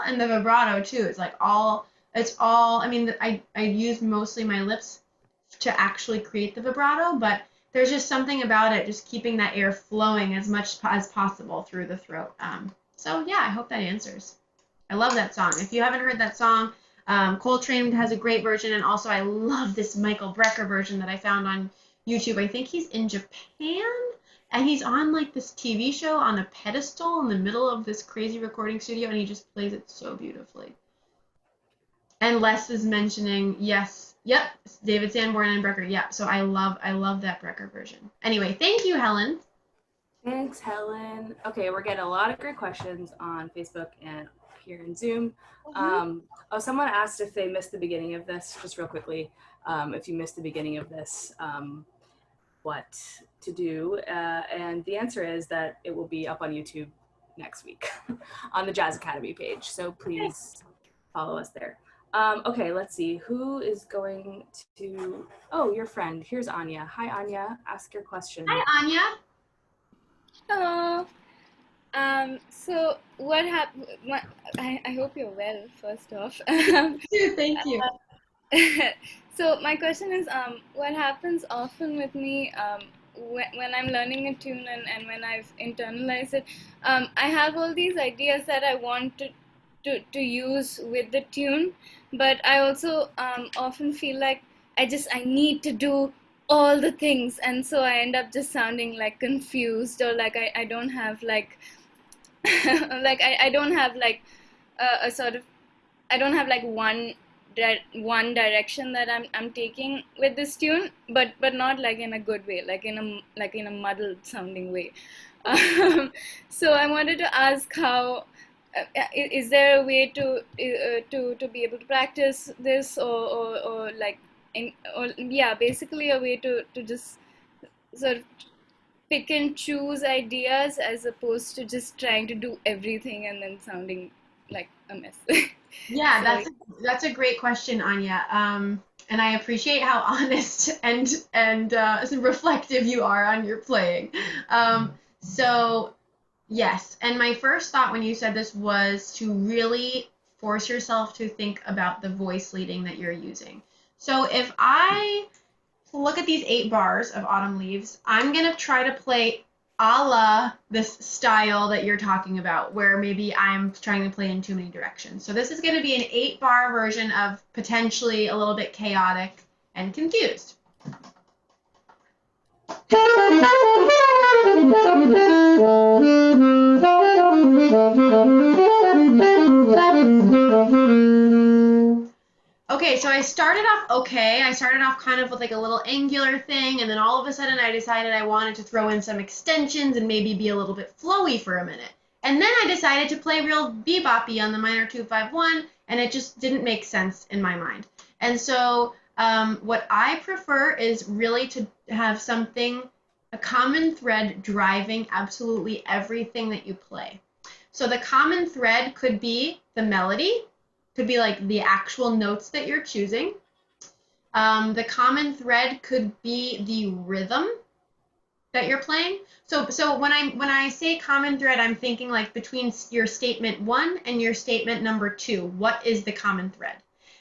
And the vibrato too. It's all. I mean, I use mostly my lips to actually create the vibrato, but there's just something about it, just keeping that air flowing as much as possible through the throat. So yeah, I hope that answers. I love that song. If you haven't heard that song, Coltrane has a great version, and also I love this Michael Brecker version that I found on YouTube. I think he's in Japan, and he's on like this TV show on a pedestal in the middle of this crazy recording studio, and he just plays it so beautifully. And Les is mentioning, yes, yep, David Sanborn and Brecker, yeah. So I love that Brecker version. Anyway, thank you, Helen. Thanks, Helen. Okay, we're getting a lot of great questions on Facebook and here in Zoom. Someone asked if they missed the beginning of this, just real quickly. If you missed the beginning of this, what to do? And the answer is that it will be up on YouTube next week on the Jazz Academy page. So please follow us there. Okay, let's see. Who is going to... Oh, your friend. Here's Anya. Hi, Anya. Ask your question. Hi, Anya. Hello. So what happened? I hope you're well, first off. Thank you. So my question is, what happens often with me when I'm learning a tune and when I've internalized it, I have all these ideas that I want to use with the tune, but I also often feel like I need to do all the things, and so I end up just sounding like confused, or like I don't have like like I don't have like a sort of, I don't have like one direction that I'm taking with this tune, but not like in a good way, like in a muddled sounding way. So I wanted to ask how is there a way to be able to practice this, or like or yeah, basically a way to just sort of pick and choose ideas as opposed to just trying to do everything and then sounding like a mess. Yeah, So that's a great question, Anya. And I appreciate how honest and reflective you are on your playing. So yes, and my first thought when you said this was to really force yourself to think about the voice leading that you're using. So if I look at these 8 bars of Autumn Leaves, I'm gonna try to play a la this style that you're talking about, where maybe I'm trying to play in too many directions. So this is gonna be an 8-bar version of potentially a little bit chaotic and confused. Okay, so I started off okay. I started off kind of with like a little angular thing, and then all of a sudden I decided I wanted to throw in some extensions and maybe be a little bit flowy for a minute. And then I decided to play real beboppy on the minor 2-5-1, and it just didn't make sense in my mind. And so what I prefer is really to have something, a common thread driving absolutely everything that you play. So the common thread could be the melody, could be like the actual notes that you're choosing. The common thread could be the rhythm that you're playing. So when I say common thread, I'm thinking like between your statement 1 and your statement number 2, what is the common thread?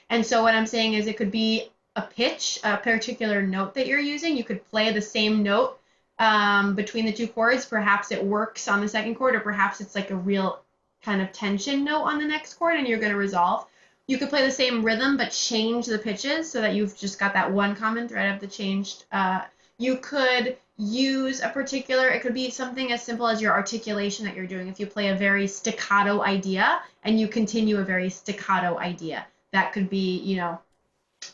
And so what I'm saying is it could be a pitch, a particular note that you're using. You could play the same note between the 2 chords. Perhaps it works on the 2nd chord, or perhaps it's like a real kind of tension note on the next chord and you're going to resolve. You could play the same rhythm but change the pitches so that you've just got that one common thread of the changed. You could use a particular, it could be something as simple as your articulation that you're doing. If you play a very staccato idea and you continue a very staccato idea, that could be, you know,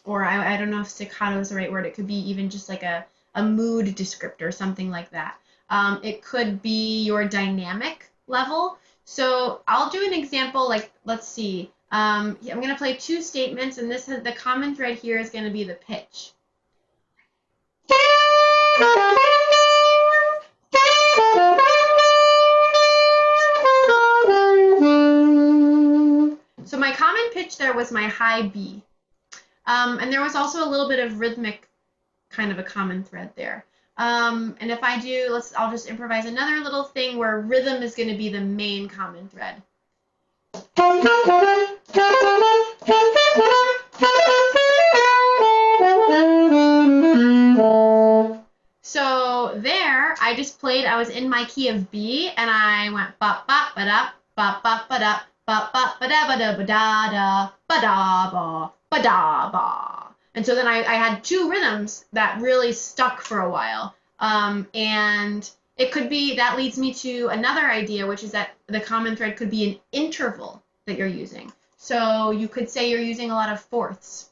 or I don't know if staccato is the right word. It could be even just like a mood descriptor, something like that. It could be your dynamic level. So I'll do an example, like, let's see. I'm going to play 2 statements, and this has, the common thread here is going to be the pitch. So my common pitch there was my high B. And there was also a little bit of rhythmic kind of a common thread there. And if I do, I'll just improvise another little thing where rhythm is going to be the main common thread. So there, I just played, I was in my key of B, and I went bop bop ba da bop bop ba da bop bop ba da ba da ba da ba da ba ba da ba. And so then I had 2 rhythms that really stuck for a while. And it could be, that leads me to another idea, which is that the common thread could be an interval that you're using. So you could say you're using a lot of fourths.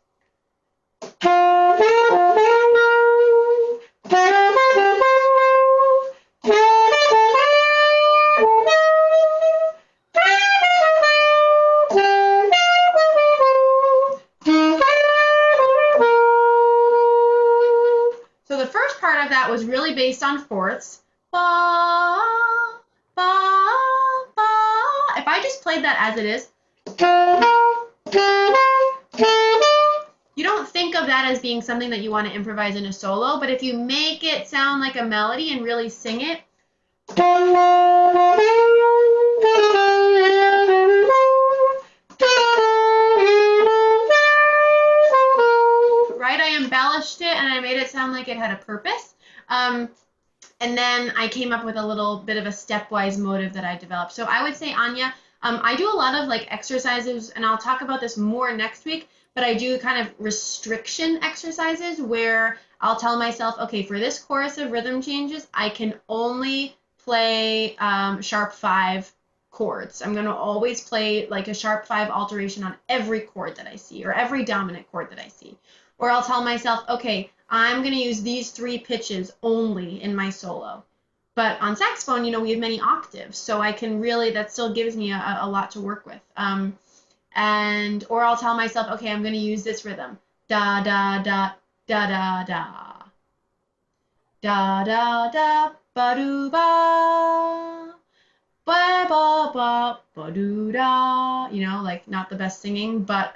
So the first part of that was really based on fourths. Ba, ba, ba. If I just played that as it is, you don't think of that as being something that you want to improvise in a solo, but if you make it sound like a melody and really sing it, right? I embellished it and I made it sound like it had a purpose. And then I came up with a little bit of a stepwise motive that I developed. So I would say, Anya, I do a lot of like exercises, and I'll talk about this more next week, but I do kind of restriction exercises where I'll tell myself, okay, for this chorus of rhythm changes, I can only play sharp 5 chords. I'm going to always play like a sharp 5 alteration on every chord that I see, or every dominant chord that I see. Or I'll tell myself, okay, I'm going to use these 3 pitches only in my solo. But on saxophone, you know, we have many octaves, so I can really, that still gives me a lot to work with. Or I'll tell myself, okay, I'm going to use this rhythm. Da, da, da, da, da, da. Da, da, da, ba, do, ba. Ba, ba, ba, ba, do, da. You know, like not the best singing, but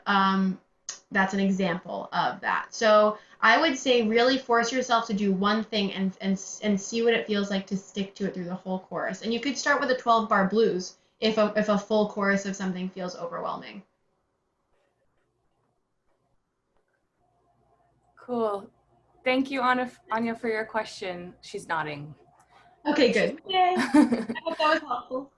that's an example of that. So I would say really force yourself to do one thing and see what it feels like to stick to it through the whole chorus. And you could start with a 12-bar blues if a full chorus of something feels overwhelming. Cool. Thank you, Anya, for your question. She's nodding. Okay, good. Yay. I hope that was helpful.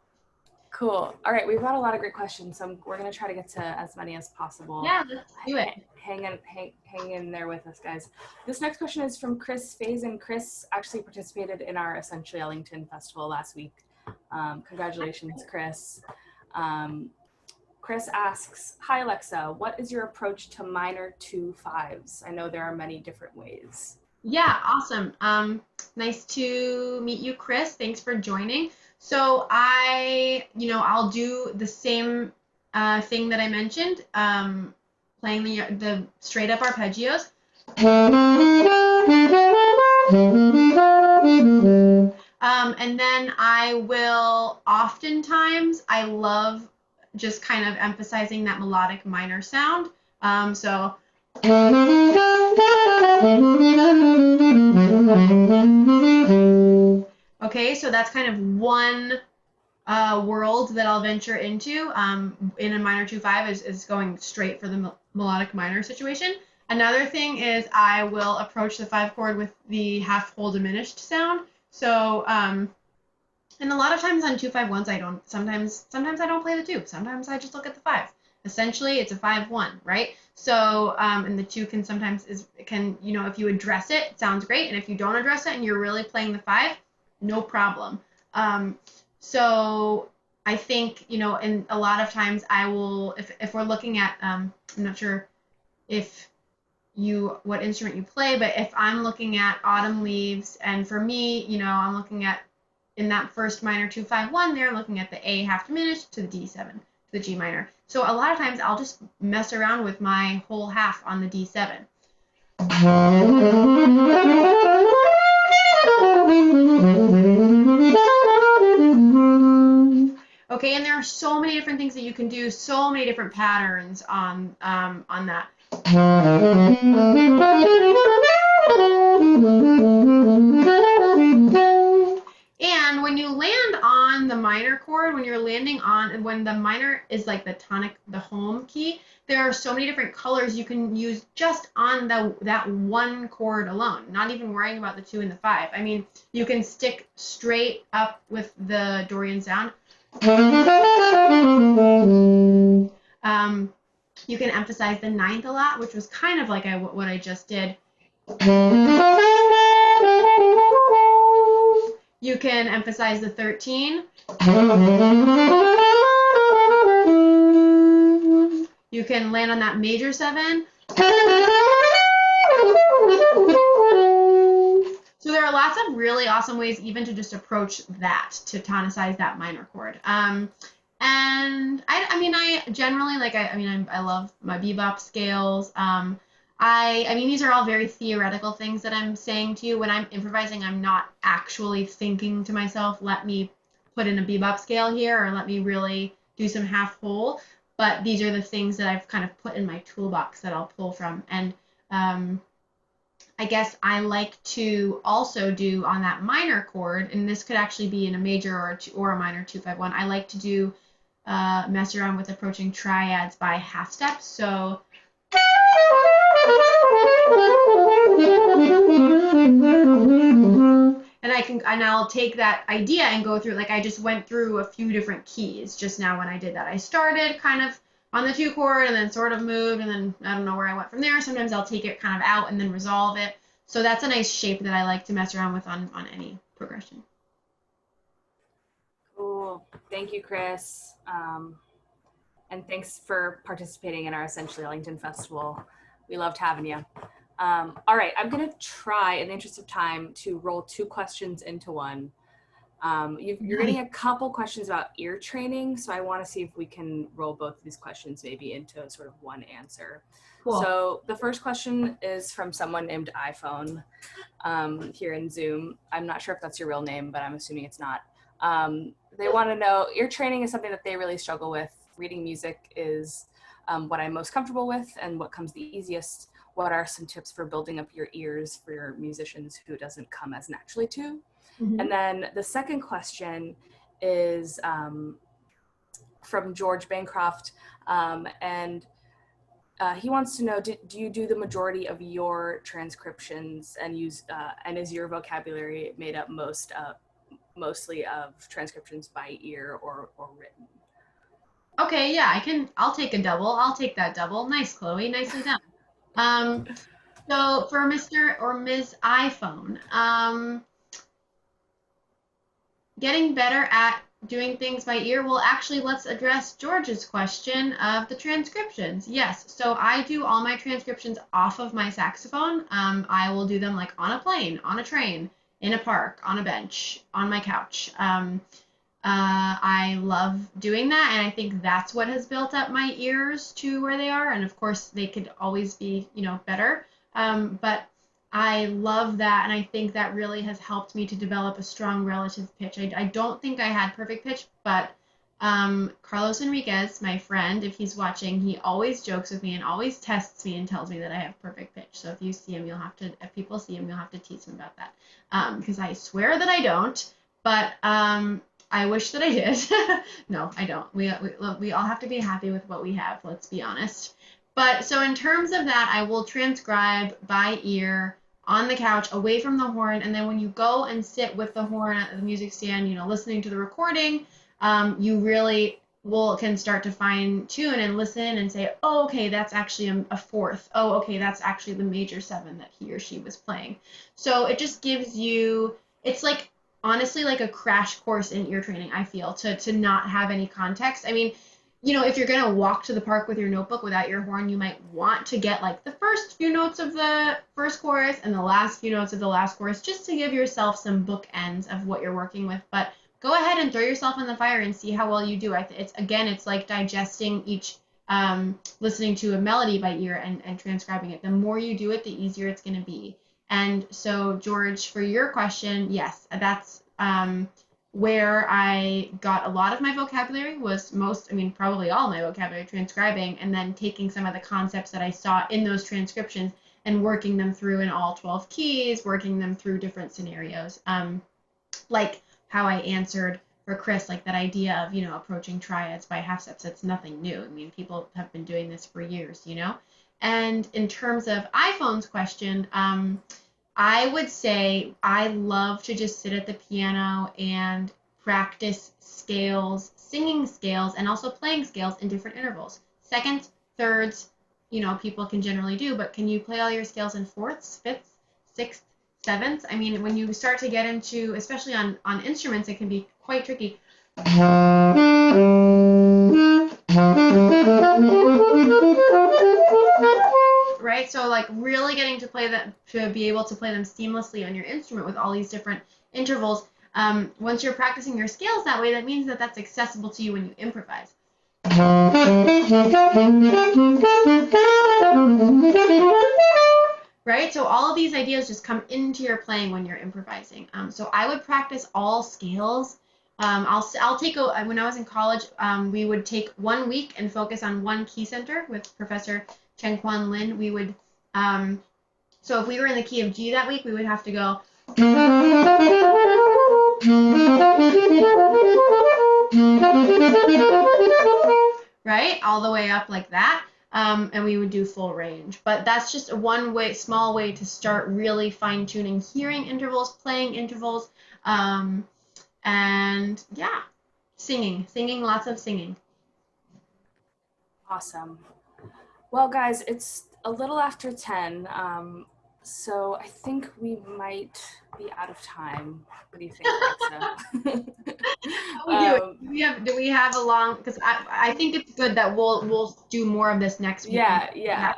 Cool. All right, we've got a lot of great questions, so we're going to try to get to as many as possible. Yeah, let's do it. Hang in there with us, guys. This next question is from Chris Faze, and Chris actually participated in our Essentially Ellington Festival last week. Congratulations, Chris. Chris asks, hi, Alexa, what is your approach to minor 2/5s? I know there are many different ways. Yeah, awesome. Nice to meet you, Chris. Thanks for joining. So I'll do the same thing that I mentioned, playing the straight up arpeggios. And then I will oftentimes, I love just kind of emphasizing that melodic minor sound. Okay, so that's kind of one world that I'll venture into in a minor 2/5 is going straight for the melodic minor situation. Another thing is I will approach the 5 chord with the half whole diminished sound. So, and a lot of times on 2/5-1s, I don't, sometimes I don't play the 2. Sometimes I just look at the 5. Essentially, it's a 5/1, right? So, and the 2 can sometimes, if you address it, it sounds great. And if you don't address it and you're really playing the 5, no problem. So I think, and a lot of times I will, if we're looking at, I'm not sure what instrument you play, but if I'm looking at Autumn Leaves, and for me, I'm looking at, in that first minor 2/5-1 there, I'm looking at the A half diminished to the D7, to the G minor. So a lot of times I'll just mess around with my whole half on the D7. Okay, and there are so many different things that you can do, so many different patterns on that. And when you land on the minor chord, when the minor is like the tonic, the home key, there are so many different colors you can use just on that one chord alone, not even worrying about the 2 and the 5. I mean, you can stick straight up with the Dorian sound. You can emphasize the 9th a lot, which was kind of like what I just did. You can emphasize the 13. You can land on that major 7. So there are lots of really awesome ways even to just approach that, to tonicize that minor chord. And I generally, I love my bebop scales. These are all very theoretical things that I'm saying to you. When I'm improvising, I'm not actually thinking to myself, let me put in a bebop scale here, or let me really do some half whole. But these are the things that I've kind of put in my toolbox that I'll pull from. And I guess I like to also do on that minor chord, and this could actually be in a major or a minor 2/5-1. I like to do mess around with approaching triads by half steps. So and I'll take that idea and go through, like I just went through a few different keys just now when I did that. I started kind of on the 2 chord and then sort of moved, and then I don't know where I went from there. Sometimes I'll take it kind of out and then resolve it. So that's a nice shape that I like to mess around with on any progression. Cool. Thank you, Chris. And thanks for participating in our Essentially Ellington Festival. We loved having you. All right, I'm gonna try, in the interest of time, to roll 2 questions into one. You're getting a couple questions about ear training, so I want to see if we can roll both of these questions maybe into sort of one answer. Cool. So the first question is from someone named iPhone here in Zoom. I'm not sure if that's your real name, but I'm assuming it's not. They want to know, ear training is something that they really struggle with. Reading music is what I'm most comfortable with and what comes the easiest. What are some tips for building up your ears for your musicians who it doesn't come as naturally to? Mm-hmm. And then the second question is from George Bancroft, and he wants to know, do you do the majority of your transcriptions and use and is your vocabulary made up mostly of transcriptions by ear or written? Okay, yeah, I'll take a double. I'll take that double. Nice, Chloe. Nicely done. So for Mr. or Ms. iPhone, getting better at doing things by ear. Well, actually, let's address George's question of the transcriptions. Yes, so I do all my transcriptions off of my saxophone. I will do them like on a plane, on a train, in a park, on a bench, on my couch. I love doing that, and I think that's what has built up my ears to where they are. And of course, they could always be, better. But I love that, and I think that really has helped me to develop a strong relative pitch. I don't think I had perfect pitch, but Carlos Enriquez, my friend, if he's watching, he always jokes with me and always tests me and tells me that I have perfect pitch. So if you see him, if people see him, you'll have to tease him about that, because I swear that I don't, but I wish that I did. No, I don't. We all have to be happy with what we have, let's be honest. But so in terms of that, I will transcribe by ear on the couch away from the horn, and then when you go and sit with the horn at the music stand, listening to the recording, you really can start to fine tune and listen and say, oh, okay, that's actually a fourth. Oh, okay, that's actually the major 7 that he or she was playing. So it just gives you, it's like honestly like a crash course in ear training, I feel, to not have any context. I mean, if you're going to walk to the park with your notebook without your horn, you might want to get like the first few notes of the first chorus and the last few notes of the last chorus, just to give yourself some bookends of what you're working with. But go ahead and throw yourself in the fire and see how well you do. It's like digesting each, listening to a melody by ear and transcribing it. The more you do it, the easier it's going to be. And so, George, for your question, yes, that's where I got a lot of my vocabulary, was probably all my vocabulary, transcribing, and then taking some of the concepts that I saw in those transcriptions and working them through in all 12 keys, working them through different scenarios. Like how I answered for Chris, like that idea of, approaching triads by half steps. That's nothing new. I mean, people have been doing this for years, And in terms of iPhone's question, I would say I love to just sit at the piano and practice scales, singing scales, and also playing scales in different intervals. Seconds, thirds, people can generally do, but can you play all your scales in fourths, fifths, sixths, sevenths? I mean, when you start to get into, especially on instruments, it can be quite tricky. Right, so like really getting to play that, to be able to play them seamlessly on your instrument with all these different intervals. Once you're practicing your scales that way, that means that that's accessible to you when you improvise. Right, so all of these ideas just come into your playing when you're improvising. So I would practice all scales. I'll take when I was in college, we would take 1 week and focus on one key center with Professor Chen Quan Lin. We would, so if we were in the key of G that week, we would have to go, right, all the way up like that. and we would do full range. But that's just a small way to start really fine-tuning hearing intervals, playing intervals, and yeah, singing, lots of singing. Awesome. Well, guys, it's a little after 10, so I think we might be out of time. What do you think, Alexa? Do we have a long? Because I think it's good that we'll do more of this next week. Yeah.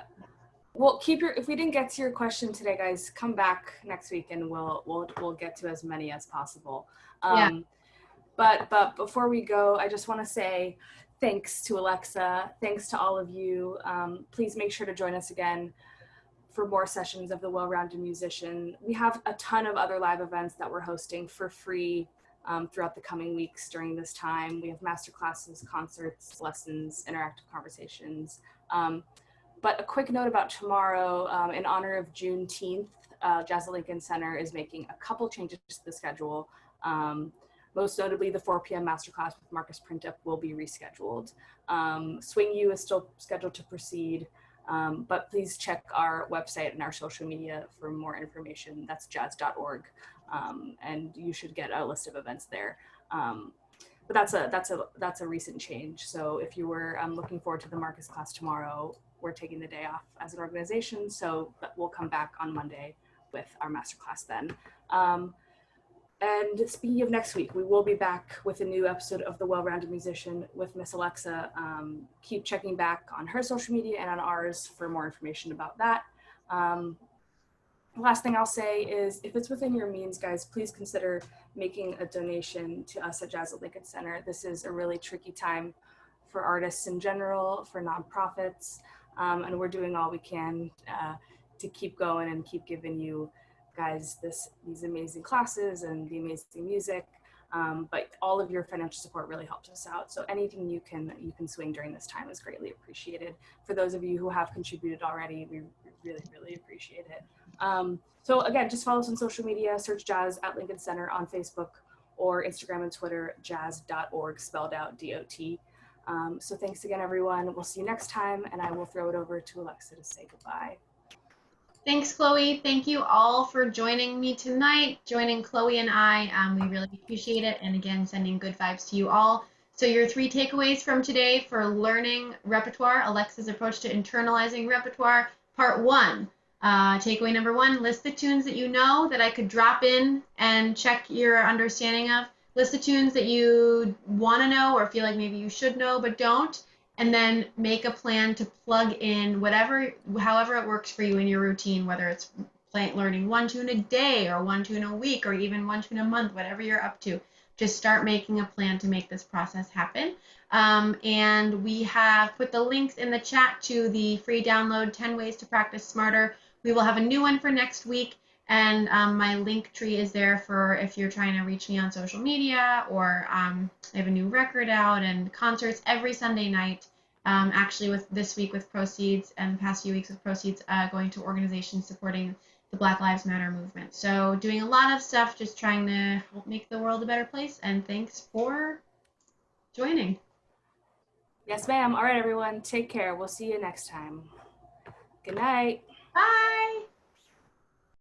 Well, if we didn't get to your question today, guys, come back next week and we'll get to as many as possible. But before we go, I just want to say thanks to Alexa. Thanks to all of you. Please make sure to join us again for more sessions of the Well-Rounded Musician. We have a ton of other live events that we're hosting for free throughout the coming weeks during this time. We have masterclasses, concerts, lessons, interactive conversations. But a quick note about tomorrow, in honor of Juneteenth, Jazz at Lincoln Center is making a couple changes to the schedule. Most notably, the 4 p.m. masterclass with Marcus Printup will be rescheduled. Swing U is still scheduled to proceed, but please check our website and our social media for more information. That's jazz.org, and you should get a list of events there. But that's a recent change. So if you were looking forward to the Marcus class tomorrow, we're taking the day off as an organization, so we'll come back on Monday with our masterclass then. And speaking of next week, we will be back with a new episode of The Well-Rounded Musician with Miss Alexa. Keep checking back on her social media and on ours for more information about that. Last thing I'll say is, if it's within your means, guys, please consider making a donation to us at Jazz at Lincoln Center. This is a really tricky time for artists in general, for nonprofits, and we're doing all we can to keep going and keep giving you guys these amazing classes and the amazing music, but all of your financial support really helps us out. So anything you can swing during this time is greatly appreciated. For those of you who have contributed already, we really appreciate it. So again, just follow us on social media, search Jazz at Lincoln Center on Facebook or Instagram and Twitter, jazz.org, spelled out D-O-T. So thanks again, everyone. We'll see you next time, and I will throw it over to Alexa to say goodbye. Thanks, Chloe. Thank you all for joining me tonight, joining Chloe and I. We really appreciate it. And again, sending good vibes to you all. So your 3 takeaways from today for learning repertoire, Alexa's approach to internalizing repertoire, part 1. Takeaway number 1, list the tunes that you know that I could drop in and check your understanding of. List the tunes that you want to know or feel like maybe you should know but don't. And then make a plan to plug in however it works for you in your routine, whether it's learning 1 tune a day or 1 tune a week or even 1 tune a month, whatever you're up to. Just start making a plan to make this process happen. And we have put the links in the chat to the free download, 10 Ways to Practice Smarter. We will have a new one for next week. And my link tree is there for if you're trying to reach me on social media, or I have a new record out and concerts every Sunday night. Actually, with this week with proceeds and the past few weeks with proceeds going to organizations supporting the Black Lives Matter movement. So doing a lot of stuff, just trying to help make the world a better place. And thanks for joining. Yes, ma'am. All right, everyone. Take care. We'll see you next time. Good night. Bye.